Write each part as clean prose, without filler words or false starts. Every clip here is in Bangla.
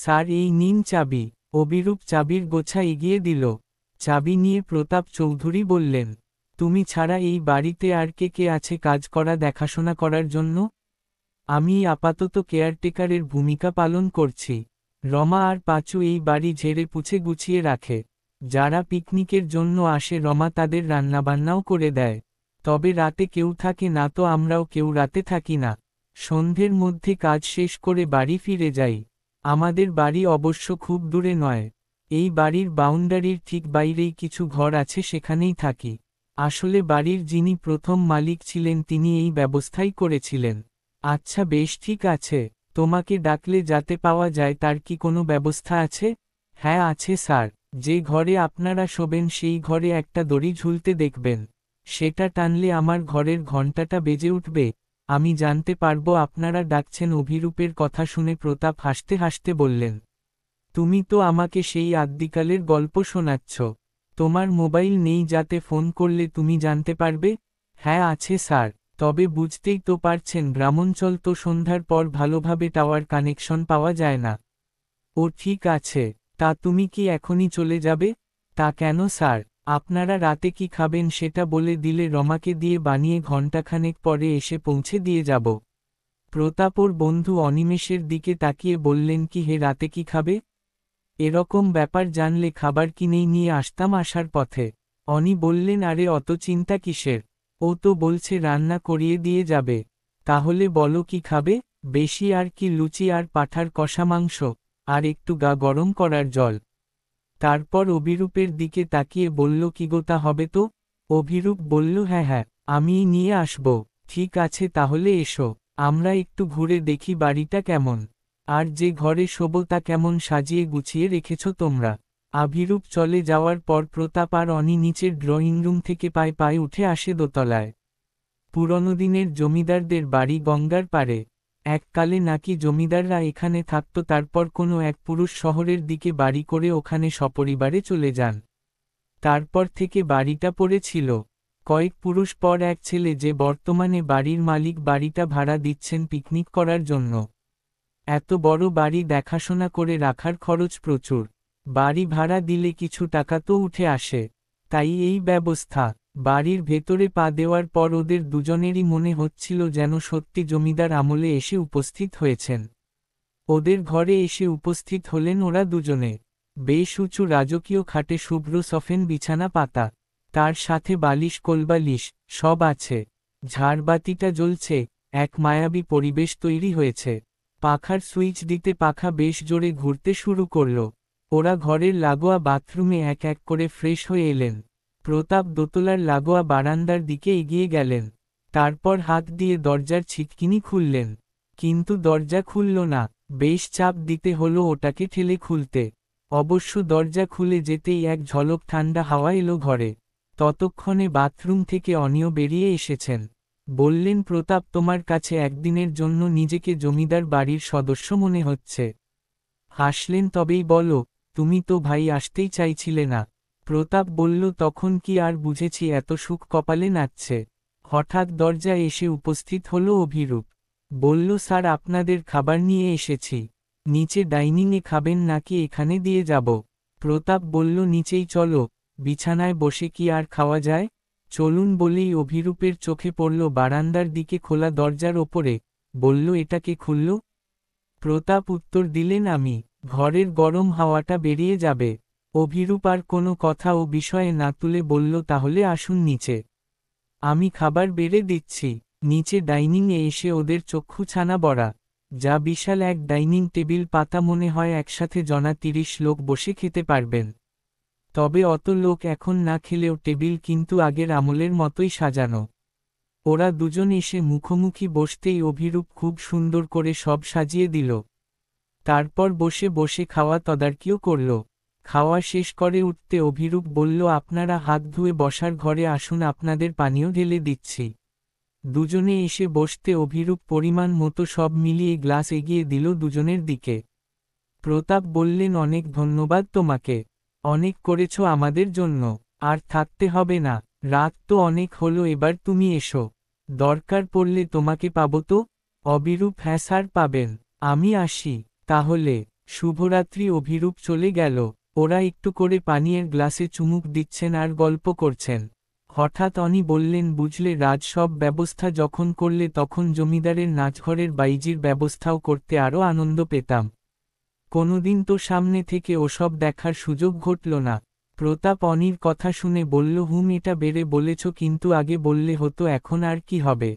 স্যার এই নিন চাবি। অভিরূপ চাবির গোছা এগিয়ে দিল। চাবি নিয়ে প্রতাপ চৌধুরী বললেন, তুমি ছাড়া এই বাড়িতে আর কে কে আছে কাজ করা দেখাশোনা করার জন্য? আমি আপাতত কেয়ারটেকারের ভূমিকা পালন করছি। রমা আর পাঁচু এই বাড়ি ঝেড়ে পুছে গুছিয়ে রাখে। যারা পিকনিকের জন্য আসে রমা তাদের রান্নাবান্নাও করে দেয়। তবে রাতে কেউ থাকে না তো আমরাও কেউ রাতে থাকি না। সন্ধ্যের মধ্যে কাজ শেষ করে বাড়ি ফিরে যাই। আমাদের বাড়ি অবশ্য খুব দূরে নয়। এই বাড়ির বাউন্ডারির ঠিক বাইরেই কিছু ঘর আছে, সেখানেই থাকি। আসলে বাড়ির যিনি প্রথম মালিক ছিলেন তিনি এই ব্যবস্থাই করেছিলেন। আচ্ছা বেশ, ঠিক আছে। তোমাকে ডাকলে যাতে পাওয়া যায় তার কি কোনো ব্যবস্থা আছে? হ্যাঁ আছে স্যার। যে ঘরে আপনারা শোবেন সেই ঘরে একটা দড়ি ঝুলতে দেখবেন। সেটা টানলে আমার ঘরের ঘণ্টাটা বেজে উঠবে। আমি জানতে পারবো আপনারা ডাকছেন। অভিরূপের কথা শুনে প্রতাপ হাসতে হাসতে বললেন, তুমি তো আমাকে সেই আদ্যিকালের গল্প শোনাচ্ছ। তোমার মোবাইল নেই যাতে ফোন করলে তুমি জানতে পারবে? হ্যাঁ আছে স্যার। তবে বুঝতেই তো পারছেন গ্রামাঞ্চল তো সন্ধ্যার পর ভালোভাবে টাওয়ার কানেকশন পাওয়া যায় না। ও ঠিক আছে। তা তুমি কি এখনই চলে যাবে? তা কেন স্যার? আপনারা রাতে কি খাবেন সেটা বলে দিলে রমাকে দিয়ে বানিয়ে ঘণ্টাখানেক পরে এসে পৌঁছে দিয়ে যাব। প্রতাপ ওর বন্ধু অনিমেষের দিকে তাকিয়ে বললেন, কি হে, রাতে কি খাবে? এরকম ব্যাপার জানলে খাবার কিনেই নিয়ে আসতাম আসার পথে। অনি বললেন, আরে অত চিন্তা কিসের? ও তো বলছে রান্না করিয়ে দিয়ে যাবে। তাহলে বলো কি খাবে? বেশি আর কি, লুচি আর পাঁঠার কষা মাংস, আর একটু গা গরম করার জল। তারপর অভিরূপের দিকে তাকিয়ে বলল, কি গো তা হবে তো? অভিরূপ বলল, হ্যাঁ হ্যাঁ, আমিই নিয়ে আসব। ঠিক আছে তাহলে এসো, আমরা একটু ঘুরে দেখি বাড়িটা কেমন। আর যে ঘরে শোবো তা কেমন সাজিয়ে গুছিয়ে রেখেছ তোমরা। অভিরূপ চলে যাওয়ার পর প্রতাপ আর অনি নিচের ড্রয়িং রুম থেকে পায়ে পায়ে উঠে আসে দোতলায়। পুরনো দিনের জমিদারদের বাড়ি গঙ্গার পাড়ে। এককালে নাকি জমিদাররা এখানে থাকত, তারপর কোনো এক পুরুষ শহরের দিকে বাড়ি করে ওখানে সপরিবারে চলে যান। তারপর থেকে বাড়িটা পড়েছিল। কয়েক পুরুষ পর এক ছেলে, যে বর্তমানে বাড়ির মালিক, বাড়িটা ভাড়া দিচ্ছেন পিকনিক করার জন্য। এত বড় বাড়ি দেখাশোনা করে রাখার খরচ প্রচুর। বাড়ি ভাড়া দিলে কিছু টাকা তো উঠে আসে। তাই এই ব্যবস্থা। বাড়ির ভেতরে পা দেওয়ার পর ওদের দুজনেরই মনে হচ্ছিল যেন সত্যি জমিদার আমলে এসে উপস্থিত হয়েছেন। ওদের ঘরে এসে উপস্থিত হলেন ওরা দুজনে। বেশ উঁচু রাজকীয় খাটে শুভ্র সফেন বিছানা পাতা। তার সাথে বালিশ কোলবালিশ সব আছে। ঝাড়বাতিটা জ্বলছে। এক মায়াবী পরিবেশ তৈরি হয়েছে। পাখার সুইচ দিতে পাখা বেশ জোরে ঘুরতে শুরু করল। ওরা ঘরের লাগোয়া বাথরুমে এক এক করে ফ্রেশ হয়ে এলেন। প্রতাপ দোতলার লাগোয়া বারান্দার দিকে এগিয়ে গেলেন। তারপর হাত দিয়ে দরজার ছিটকিনি খুললেন। কিন্তু দরজা খুলল না। বেশ চাপ দিতে হলো ওটাকে ঠেলে খুলতে। অবশ্য দরজা খুলে যেতেই এক ঝলক ঠান্ডা হাওয়া এলো ঘরে। ততক্ষণে বাথরুম থেকে অনিও বেরিয়ে এসেছেন। বললেন, প্রতাপ, তোমার কাছে একদিনের জন্য নিজেকে জমিদার বাড়ির সদস্য মনে হচ্ছে। হাসলেন, তবেই বলো, তুমি তো ভাই আসতেই চাইছিলে না। প্রতাপ বলল, তখন কি আর বুঝেছি এত সুখ কপালে নাচছে। হঠাৎ দরজায় এসে উপস্থিত হলো অভিরূপ। বলল, স্যার, আপনাদের খাবার নিয়ে এসেছি। নিচে ডাইনিংয়ে খাবেন নাকি এখানে দিয়ে যাব? প্রতাপ বলল, নিচেই চলো, বিছানায় বসে কি আর খাওয়া যায়। চলুন বলেই অভিরূপের চোখে পড়ল বারান্দার দিকে খোলা দরজার ওপরে। বলল, এটাকে খুলল? প্রতাপ উত্তর দিলেন, আমি। ঘরের গরম হাওয়াটা বেরিয়ে যাবে। অভিরূপ আর কোনো কথা ও বিষয়ে না তুলে বলল, তাহলে আসুন নিচে, আমি খাবার বেড়ে দিচ্ছি। নিচে ডাইনিংয়ে এসে ওদের চক্ষু ছানা বড়া। যা বিশাল এক ডাইনিং টেবিল পাতা, মনে হয় একসাথে জনা 30 লোক বসে খেতে পারবেন। তবে অত লোক এখন না খেলেও টেবিল কিন্তু আগের আমলের মতোই সাজানো। ওরা দুজন এসে মুখোমুখি বসতেই অভিরূপ খুব সুন্দর করে সব সাজিয়ে দিল। তারপর বসে বসে খাওয়া তদারকিও করল। খাওয়া শেষ করে উঠতে অভিরূপ বলল, আপনারা হাত ধুয়ে বসার ঘরে আসুন, আপনাদের পানীয় ঢেলে দিচ্ছি। দুজনে এসে বসতে অভিরূপ পরিমাণ মতো সব মিলিয়ে গ্লাস এগিয়ে দিল দুজনের দিকে। প্রতাপ বললেন, অনেক ধন্যবাদ তোমাকে। অনেক করেছ আমাদের জন্য। আর থাকতে হবে না, রাত তো অনেক হলো, এবার তুমি এসো। দরকার পড়লে তোমাকে পাবো তো? অভিরূপ, হ্যাঁ স্যার, পাবেন। আমি আসি তাহলে। শুভরাত্রি। অভিরূপ চলে গেল। ওরা একটু করে পানীয়ের গ্লাসে চুমুক দিচ্ছেন আর গল্প করছেন। হঠাৎ অনি বললেন, বুঝলে রাজ, সব ব্যবস্থা যখন করলে তখন জমিদারের নাচঘরের বাইজির ব্যবস্থাও করতে আরও আনন্দ পেতাম। কোনোদিন তো সামনে থেকে ওসব দেখার সুযোগ ঘটল না। প্রতাপ অনির কথা শুনে বলল, এটা বেড়ে বলেছ, কিন্তু আগে বললে হতো। এখন আর কি হবে?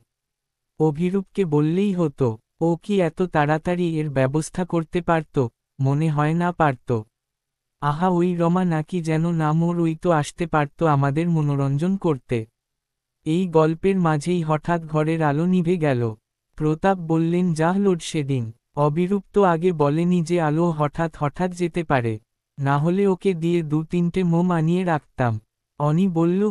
অভিরূপকে বললেই হতো। ও কি এত তাড়াতাড়ি এর ব্যবস্থা করতে পারত? মনে হয় না পারত। আহা, ওই রমা নাকি যেন নাম, ওর ওই তো আসতে পারত আমাদের মনোরঞ্জন করতে। এই গল্পের মাঝেই হঠাৎ ঘরের আলো নিভে গেল। প্রতাপ বললেন, যাহ, লোডশেডিং। অবিরূপ তো আগে বলেনি যে আলো হঠাৎ হঠাৎ যেতে পারে, না হলে ওকে দিয়ে 2-3টে মোম আনিয়ে রাখতাম। অনি বলল,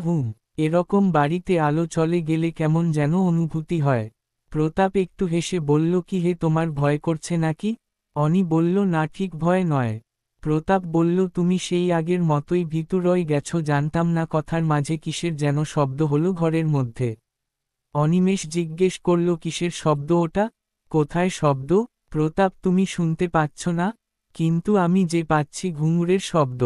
এরকম বাড়িতে আলো চলে গেলে কেমন যেন অনুভূতি হয়। প্রতাপ একটু হেসে বলল, কি হে, তোমার ভয় করছে নাকি? অনি বলল, না, ঠিক ভয় নয়। প্রতাপ বলল, তুমি সেই আগের মতোই ভীতু রয়ে গেছো। জানতাম না। কথার মাঝে কিসের যেন শব্দ হলো ঘরের মধ্যে। অনিমেষ জিজ্ঞেস করল, কিসের শব্দ ওটা? কোথায় শব্দ? প্রতাপ, তুমি শুনতে পাচ্ছ না? কিন্তু আমি যে পাচ্ছি ঘুঙুরের শব্দ।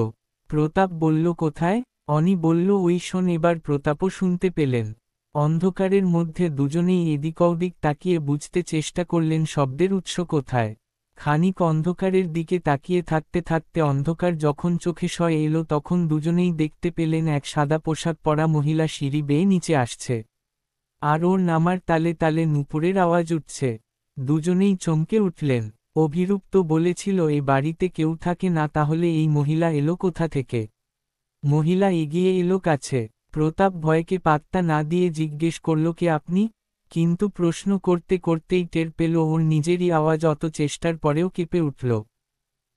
প্রতাপ বলল, কোথায়? অনি বলল, ওই শোন। এবার প্রতাপও শুনতে পেলেন। অন্ধকারের মধ্যে দুজনেই এদিক ওদিক তাকিয়ে বুঝতে চেষ্টা করলেন শব্দের উৎস কোথায়। খানিক অন্ধকারের দিকে তাকিয়ে থাকতে থাকতে অন্ধকার যখন চোখে সয় এলো, তখন দুজনেই দেখতে পেলেন এক সাদা পোশাক পরা মহিলা সিঁড়ি বেয়ে নিচে আসছে। আর ওর নামার তালে তালে নূপুরের আওয়াজ উঠছে। দুজনেই চমকে উঠলেন। অভিরূপ তো বলেছিল এ বাড়িতে কেউ থাকে না, তাহলে এই মহিলা এলো কোথা থেকে? মহিলা এগিয়ে এলো কাছে। প্রতাপ ভয়কে পাত্তা না দিয়ে জিজ্ঞেস করল, কে আপনি? কিন্তু প্রশ্ন করতে করতেই টের পেল ওর নিজেরই আওয়াজ অত চেষ্টার পরেও কেঁপে উঠল।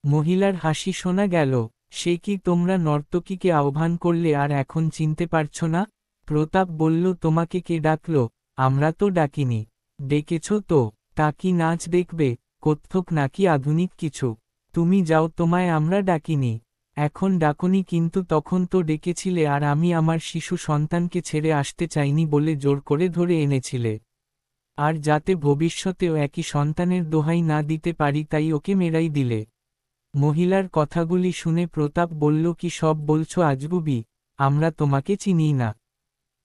মহিলার হাসি শোনা গেল। সে কি, তোমরা নর্তকীকে আহ্বান করলে আর এখন চিনতে পারছ না? প্রতাপ বলল, তোমাকে কে ডাকল? আমরা তো ডাকিনি। ডেকেছ তো? তা কি নাচ দেখবে? কত্থক নাকি আধুনিক কিছু? তুমি যাও, তোমায় আমরা ডাকিনি। এখন ডাকনি, কিন্তু তখন তো ডেকেছিলে, আর আমি আমার শিশু সন্তানকে ছেড়ে আসতে চাইনি বলে জোর করে ধরে এনেছিলে। আর যাতে ভবিষ্যতেও একই সন্তানের দোহাই না দিতে পারি, তাই ওকে মেরাই দিলে। মহিলার কথাগুলি শুনে প্রতাপ বলল, কি সব বলছো আজগুবি? আমরা তোমাকে চিনি না।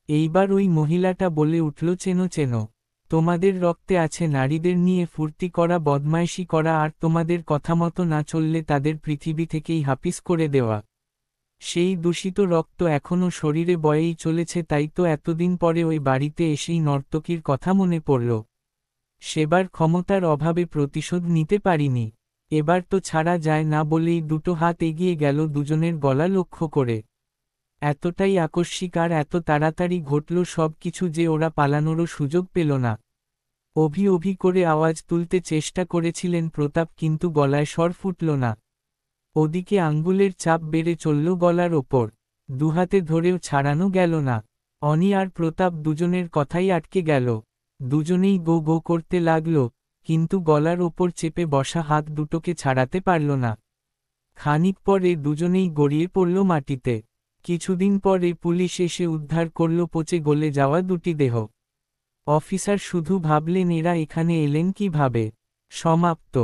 এইবার ওই মহিলাটা বলে উঠল, চেনো চেনো। তোমাদের রক্তে আছে নারীদের নিয়ে ফুর্তি করা, বদমাইশি করা, আর তোমাদের কথামতো না চললে তাদের পৃথিবী থেকেই হাপিস করে দেওয়া। সেই দূষিত রক্ত এখনও শরীরে বয়েই চলেছে। তাই তো এতদিন পরে ওই বাড়িতে এসেই নর্তকীর কথা মনে পড়ল। সেবার ক্ষমতার অভাবে প্রতিশোধ নিতে পারিনি। এবার তো ছাড়া যায় না বলেই দুটো হাত এগিয়ে গেল দুজনের গলা লক্ষ্য করে। এতটাই আকস্মিক আর এত তাড়াতাড়ি ঘটল সব কিছু যে ওরা পালানোরও সুযোগ পেল না। অভি অভি করে আওয়াজ তুলতে চেষ্টা করেছিলেন প্রতাপ, কিন্তু গলায় স্বর ফুটল না। ওদিকে আঙ্গুলের চাপ বেড়ে চলল গলার ওপর। দুহাতে ধরেও ছাড়ানো গেল না। অনি আর প্রতাপ দুজনের কথাই আটকে গেল। দুজনেই গো গো করতে লাগল, কিন্তু গলার ওপর চেপে বসা হাত দুটোকে ছাড়াতে পারল না। খানিক পরে দুজনেই গড়িয়ে পড়ল মাটিতে। কিছুদিন পরে পুলিশ এসে উদ্ধার করল পচে গলে যাওয়া দুটি দেহ। অফিসার শুধু ভাবলেন, এরা এখানে এলেন কিভাবে? সমাপ্ত।